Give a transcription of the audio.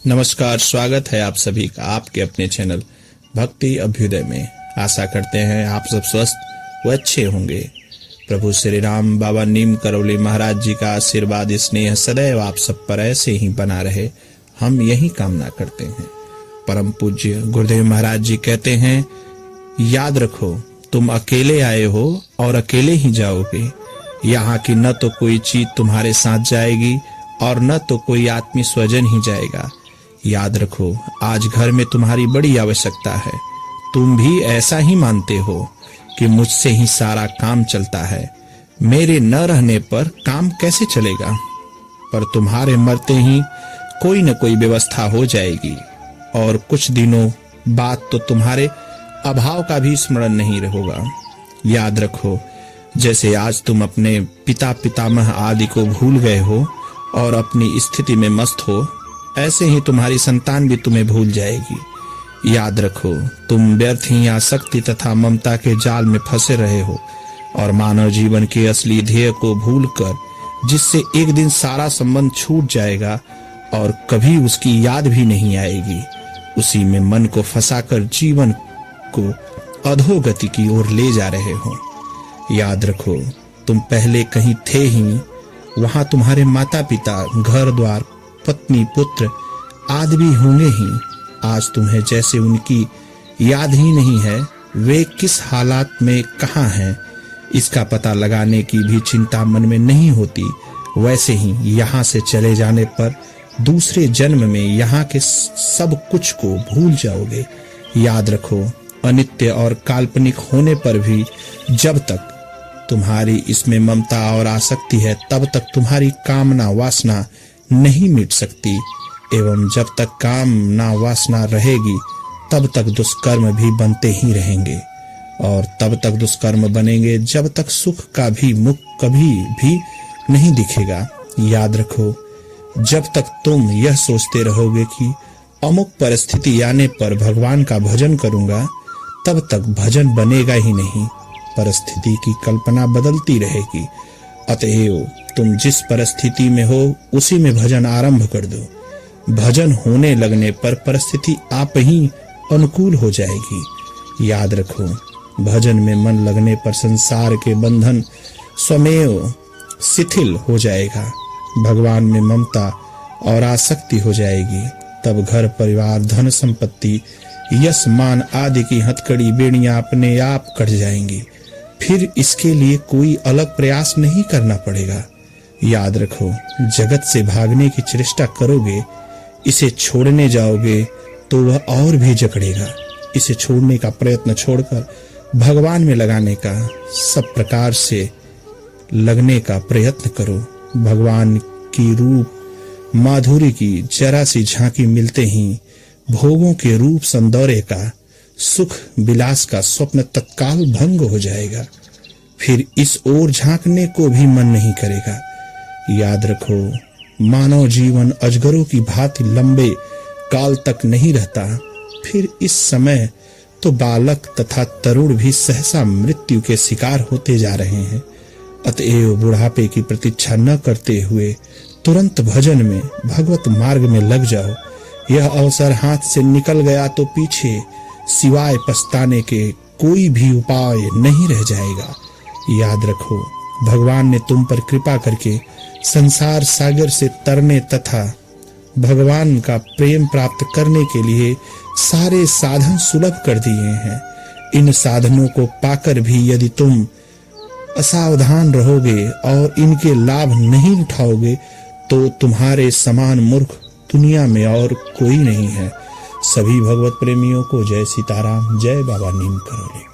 नमस्कार, स्वागत है आप सभी का आपके अपने चैनल भक्ति अभ्युदय में। आशा करते हैं आप सब स्वस्थ व अच्छे होंगे। प्रभु श्री राम बाबा नीम करौली महाराज जी का आशीर्वाद स्नेह सदैव आप सब पर ऐसे ही बना रहे, हम यही कामना करते हैं। परम पूज्य गुरुदेव महाराज जी कहते हैं, याद रखो तुम अकेले आए हो और अकेले ही जाओगे। यहाँ की न तो कोई चीज तुम्हारे साथ जाएगी और न तो कोई आत्मीय स्वजन ही जाएगा। याद रखो आज घर में तुम्हारी बड़ी आवश्यकता है। तुम भी ऐसा ही मानते हो कि मुझसे ही सारा काम चलता है, मेरे न रहने पर काम कैसे चलेगा। पर तुम्हारे मरते ही कोई न कोई व्यवस्था हो जाएगी और कुछ दिनों बाद तो तुम्हारे अभाव का भी स्मरण नहीं होगा। याद रखो जैसे आज तुम अपने पिता पितामह आदि को भूल गए हो और अपनी स्थिति में मस्त हो, ऐसे ही तुम्हारी संतान भी तुम्हें भूल जाएगी। याद रखो तुम व्यर्थ ही आसक्ति तथा ममता के जाल में फंसे रहे हो और मानव जीवन के असली ध्येय को भूलकर, जिससे एक दिन सारा संबंध छूट जाएगा और कभी उसकी याद भी नहीं आएगी, उसी में मन को फंसाकर जीवन को अधोगति की ओर ले जा रहे हो। याद रखो तुम पहले कहीं थे ही, वहां तुम्हारे माता पिता, घर द्वार, पत्नी, पुत्र आदि भी होंगे ही। आज तुम्हें जैसे उनकी याद ही नहीं है, वे किस हालात में कहां हैं इसका पता लगाने की भी चिंता मन में नहीं होती, वैसे ही यहाँ से चले जाने पर दूसरे जन्म में यहाँ के सब कुछ को भूल जाओगे। याद रखो अनित्य और काल्पनिक होने पर भी जब तक तुम्हारी इसमें ममता और आसक्ति है, तब तक तुम्हारी कामना वासना नहीं मिट सकती, एवं जब तक कामना वासना रहेगी तब तक दुष्कर्म भी बनते ही रहेंगे और तब तक दुष्कर्म बनेंगे जब तक सुख का भी मुख कभी भी नहीं दिखेगा। याद रखो जब तक तुम यह सोचते रहोगे कि अमुक परिस्थिति आने पर भगवान का भजन करूंगा, तब तक भजन बनेगा ही नहीं, परिस्थिति की कल्पना बदलती रहेगी। अतएव तुम जिस परिस्थिति में हो उसी में भजन आरंभ कर दो। भजन होने लगने पर परिस्थिति आप ही अनुकूल हो जाएगी। याद रखो भजन में मन लगने पर संसार के बंधन स्वमेव शिथिल हो जाएगा, भगवान में ममता और आसक्ति हो जाएगी। तब घर परिवार, धन संपत्ति, यश मान आदि की हथकड़ी बेड़ियां अपने आप कट जाएंगी। फिर इसके लिए कोई अलग प्रयास नहीं करना पड़ेगा। याद रखो जगत से भागने की चेष्टा करोगे, इसे छोड़ने जाओगे तो वह और भी जकड़ेगा। इसे छोड़ने का प्रयत्न छोड़कर भगवान में लगाने का, सब प्रकार से लगने का प्रयत्न करो। भगवान की रूप माधुरी की जरा सी झांकी मिलते ही भोगों के रूप सौंदर्य का, सुख विलास का स्वप्न तत्काल भंग हो जाएगा। फिर इस ओर झांकने को भी मन नहीं करेगा। याद रखो मानव जीवन अजगरों की भांति लंबे काल तक नहीं रहता। फिर इस समय तो बालक तथा तरुण भी सहसा मृत्यु के शिकार होते जा रहे हैं। अतएव बुढ़ापे की प्रतीक्षा न करते हुए तुरंत भजन में, भगवत मार्ग में लग जाओ। यह अवसर हाथ से निकल गया तो पीछे सिवाय पछताने के कोई भी उपाय नहीं रह जाएगा। याद रखो भगवान ने तुम पर कृपा करके संसार सागर से तरने तथा भगवान का प्रेम प्राप्त करने के लिए सारे साधन सुलभ कर दिए हैं। इन साधनों को पाकर भी यदि तुम असावधान रहोगे और इनके लाभ नहीं उठाओगे तो तुम्हारे समान मूर्ख दुनिया में और कोई नहीं है। सभी भगवत प्रेमियों को जय सीताराम, जय बाबा नीम करौली।